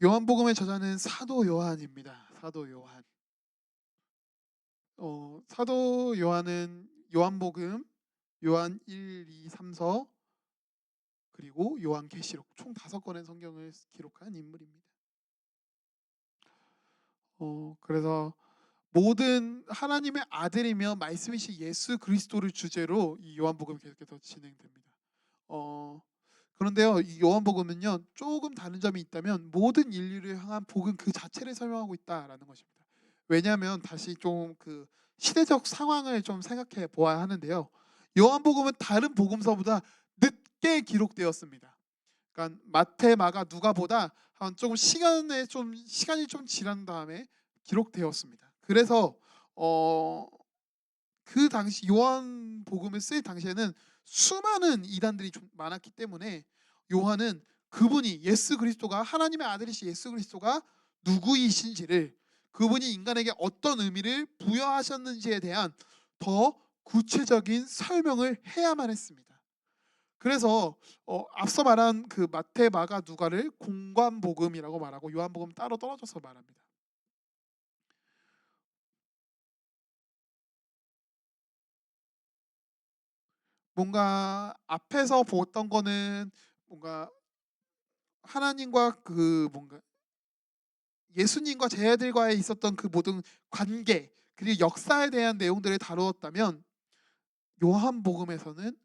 요한복음의 저자는 사도 요한입니다. 사도 요한. 사도 요한은 요한복음, 요한 1, 2, 3서 그리고 요한계시록 총 5권의 성경을 기록한 인물입니다. 그래서 모든 하나님의 아들이며 말씀이신 예수 그리스도를 주제로 이 요한복음이 계속해서 진행됩니다. 어, 그런데요, 이 요한복음은요 조금 다른 점이 있다면 모든 인류를 향한 복음 그 자체를 설명하고 있다라는 것입니다. 왜냐하면 다시 좀 그 시대적 상황을 좀 생각해 보아야 하는데요. 요한복음은 다른 복음서보다 늦게 기록되었습니다. 그러니까 마태, 마가, 누가보다 한 조금 시간이 좀 지난 다음에 기록되었습니다. 그래서 어, 그 당시 요한복음을 쓸 당시에는 수많은 이단들이 좀 많았기 때문에 요한은 그분이 예수 그리스도가 하나님의 아들이신 예수 그리스도가 누구이신지를, 그분이 인간에게 어떤 의미를 부여하셨는지에 대한 더 구체적인 설명을 해야만 했습니다. 그래서 앞서 말한 그 마태, 마가, 누가를 공관복음이라고 말하고 요한복음 따로 떨어져서 말합니다. 뭔가 앞에서 보았던 거는 뭔가 하나님과 그 뭔가 예수님과 제자들과의 있었던 그 모든 관계 그리고 역사에 대한 내용들을 다루었다면, 요한복음에서는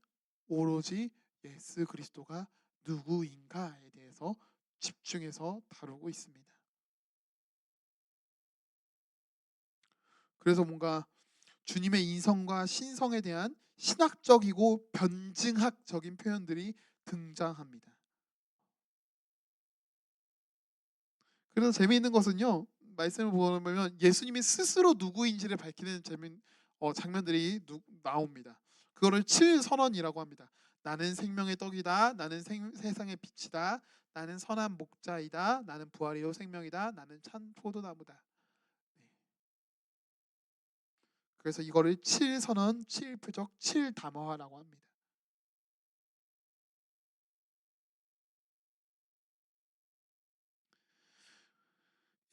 오로지 예수 그리스도가 누구인가에 대해서 집중해서 다루고 있습니다. 그래서 뭔가 주님의 인성과 신성에 대한 신학적이고 변증학적인 표현들이 등장합니다. 그래서 재미있는 것은요, 말씀을 보면 예수님이 스스로 누구인지를 밝히는 장면들이 나옵니다. 그거를 칠선언이라고 합니다. 나는 생명의 떡이다. 나는 세상의 빛이다. 나는 선한 목자이다. 나는 부활이요 생명이다. 나는 참 포도나무다. 네. 그래서 이거를 칠선언, 칠표적, 칠담화라고 합니다.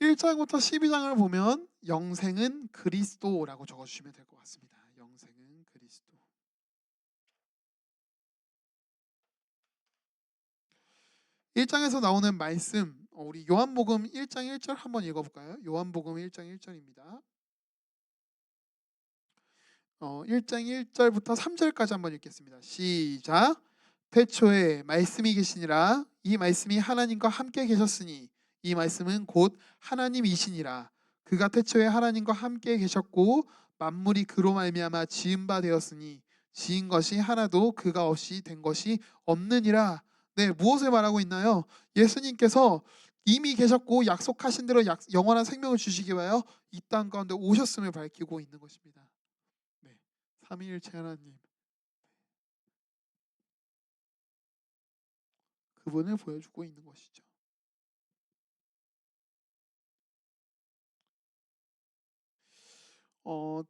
1장부터 12장을 보면 영생은 그리스도라고 적어주시면 될 것 같습니다. 영생은 그리스도. 1장에서 나오는 말씀, 우리 요한복음 1장 1절 한번 읽어볼까요? 요한복음 1장 1절입니다. 1장 1절부터 3절까지 한번 읽겠습니다. 시작. 태초에 말씀이 계시니라. 이 말씀이 하나님과 함께 계셨으니 이 말씀은 곧 하나님이시니라. 그가 태초에 하나님과 함께 계셨고 만물이 그로 말미암아 지은 바 되었으니 지은 것이 하나도 그가 없이 된 것이 없느니라. 네, 무엇을 말하고 있나요? 예수님께서 이미 계셨고 약속하신 대로 영원한 생명을 주시기 위하여 이 땅 가운데 오셨음을 밝히고 있는 것입니다. 네, 삼위일체 하나님, 그분을 보여주고 있는 것이죠.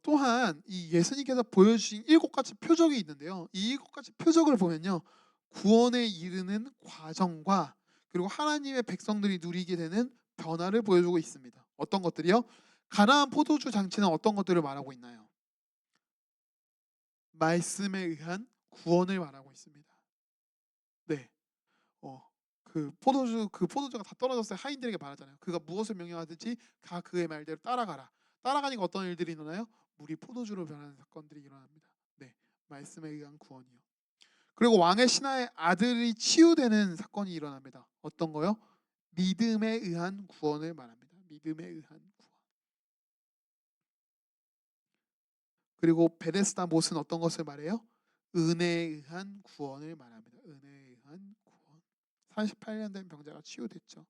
또한 이 예수님께서 보여주신 7가지 표적이 있는데요. 이 7가지 표적을 보면요, 구원에 이르는 과정과 그리고 하나님의 백성들이 누리게 되는 변화를 보여주고 있습니다. 어떤 것들이요? 가나안 포도주 장치는 어떤 것들을 말하고 있나요? 말씀에 의한 구원을 말하고 있습니다. 네. 그 포도주가 다 떨어졌어요. 하인들에게 말하잖아요. 그가 무엇을 명령하든지 다 그의 말대로 따라가라. 따라가니까 어떤 일들이 일어나요? 물이 포도주로 변하는 사건들이 일어납니다. 네, 말씀에 의한 구원이요. 그리고 왕의 신하의 아들이 치유되는 사건이 일어납니다. 어떤 거요? 믿음에 의한 구원을 말합니다. 믿음에 의한 구원. 그리고 베데스다 못은 어떤 것을 말해요? 은혜에 의한 구원을 말합니다. 은혜에 의한 구원. 48년 된 병자가 치유됐죠.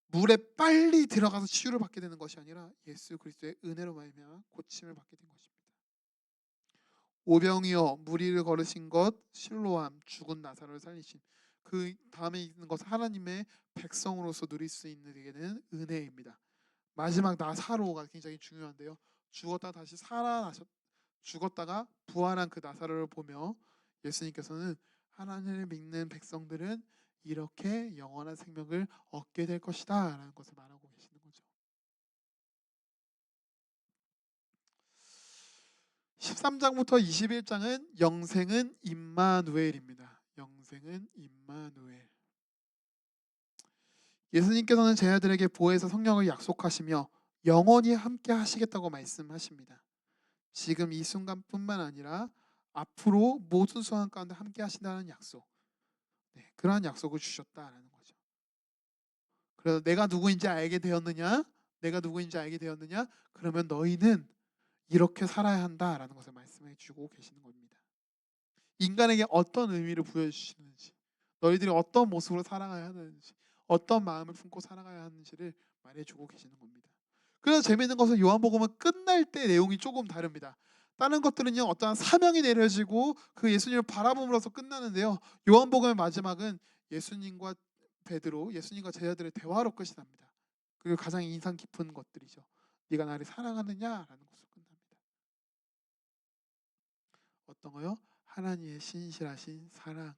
물에 빨리 들어가서 치유를 받게 되는 것이 아니라 예수 그리스도의 은혜로 말미암아 고침을 받게 된 것입니다. 오병이어 무리를 걸으신 것 실로암 죽은 나사로를 살리신 그 다음에 있는 것은 하나님의 백성으로서 누릴 수 있는 되는 은혜입니다. 마지막 나사로가 굉장히 중요한데요. 죽었다 다시 살아나셨 죽었다가 부활한 그 나사로를 보며 예수님께서는 하나님을 믿는 백성들은 이렇게 영원한 생명을 얻게 될 것이다 라는 것을 말하고 계시는 거죠. 13장부터 21장은 영생은 임마누엘입니다. 영생은 임마누엘. 예수님께서는 제 아들에게 보혜사 성령을 약속하시며 영원히 함께 하시겠다고 말씀하십니다. 지금 이 순간뿐만 아니라 앞으로 모든 순간 가운데 함께 하신다는 약속, 그러한 약속을 주셨다라는 거죠. 그래서 내가 누구인지 알게 되었느냐? 내가 누구인지 알게 되었느냐? 그러면 너희는 이렇게 살아야 한다라는 것을 말씀해 주고 계시는 겁니다. 인간에게 어떤 의미를 부여주시는지, 너희들이 어떤 모습으로 살아가야 하는지, 어떤 마음을 품고 살아가야 하는지를 말해주고 계시는 겁니다. 그래서 재미있는 것은 요한복음은 끝날 때 내용이 조금 다릅니다. 다른 것들은요 어떠한 사명이 내려지고 그 예수님을 바라봄으로써 끝나는데요. 요한복음의 마지막은 예수님과 베드로, 예수님과 제자들의 대화로 끝이 납니다. 그리고 가장 인상 깊은 것들이죠. 네가 나를 사랑하느냐라는 것으로 끝납니다. 어떤 거요? 하나님의 신실하신 사랑이요.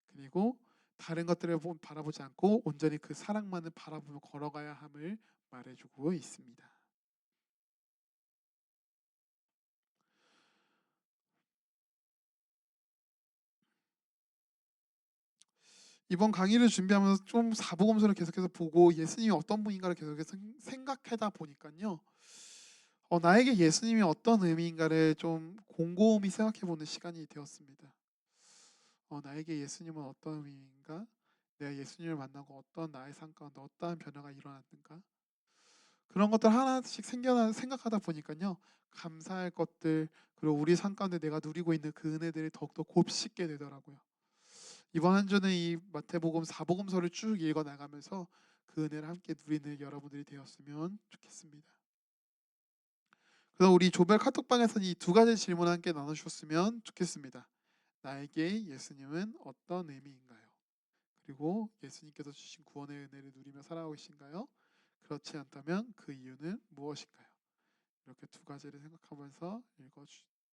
그리고 다른 것들을 바라보지 않고 온전히 그 사랑만을 바라보며 걸어가야 함을 말해주고 있습니다. 이번 강의를 준비하면서 좀 사복음서를 계속해서 보고 예수님이 어떤 분인가를 계속해서 생각하다 보니까요. 나에게 예수님이 어떤 의미인가를 좀 곰곰이 생각해보는 시간이 되었습니다. 나에게 예수님은 어떤 의미인가? 내가 예수님을 만나고 어떤 나의 삶 가운데 어떠한 변화가 일어났는가? 그런 것들 하나씩 생각하다 보니까요. 감사할 것들 그리고 우리 삶 가운데 내가 누리고 있는 그 은혜들이 더욱더 곱씹게 되더라고요. 이번 한 주는 이 마태복음 사복음서를 쭉 읽어 나가면서 그 은혜를 함께 누리는 여러분들이 되었으면 좋겠습니다. 그래서 우리 조별 카톡방에서는 이 두 가지 질문 함께 나눠주셨으면 좋겠습니다. 나에게 예수님은 어떤 의미인가요? 그리고 예수님께서 주신 구원의 은혜를 누리며 살아가고 계신가요? 그렇지 않다면 그 이유는 무엇인가요? 이렇게 두 가지를 생각하면서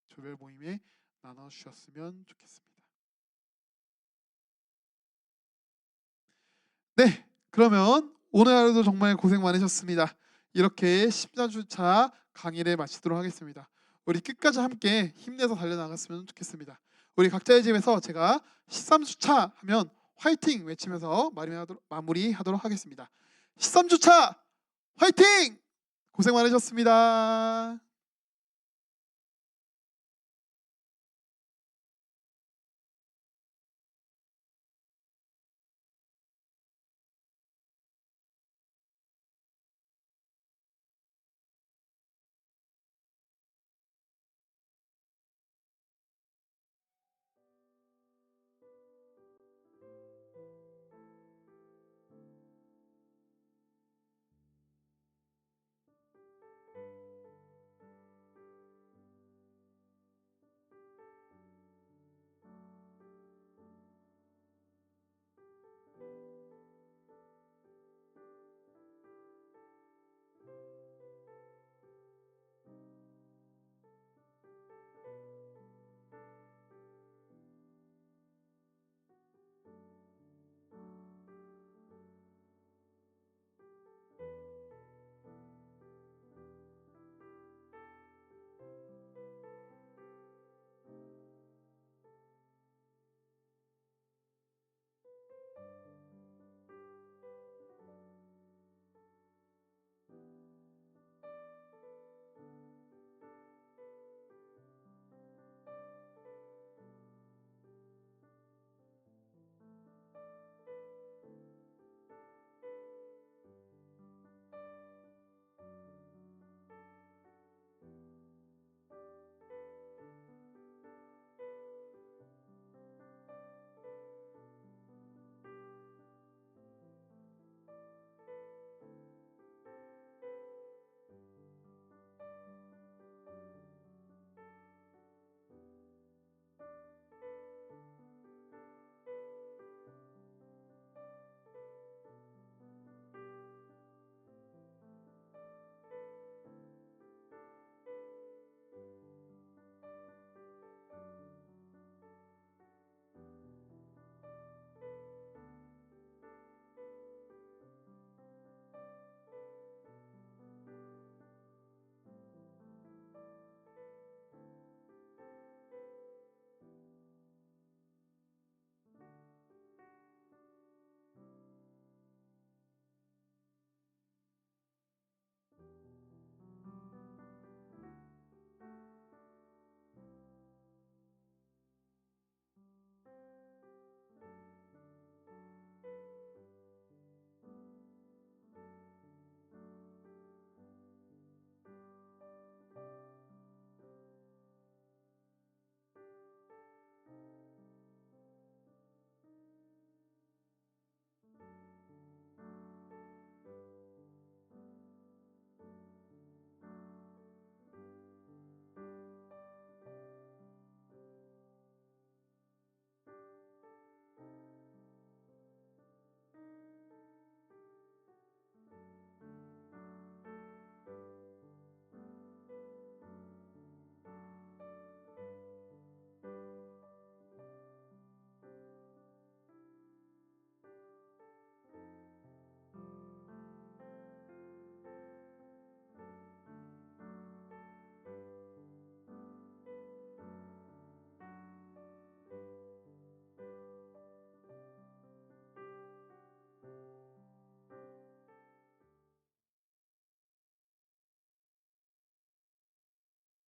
조별 모임에 나눠주셨으면 좋겠습니다. 네, 그러면 오늘 하루도 정말 고생 많으셨습니다. 이렇게 14주차 강의를 마치도록 하겠습니다. 우리 끝까지 함께 힘내서 달려나갔으면 좋겠습니다. 우리 각자의 집에서 제가 13주차 하면 화이팅 외치면서 마무리하도록 하겠습니다. 13주차 화이팅! 고생 많으셨습니다.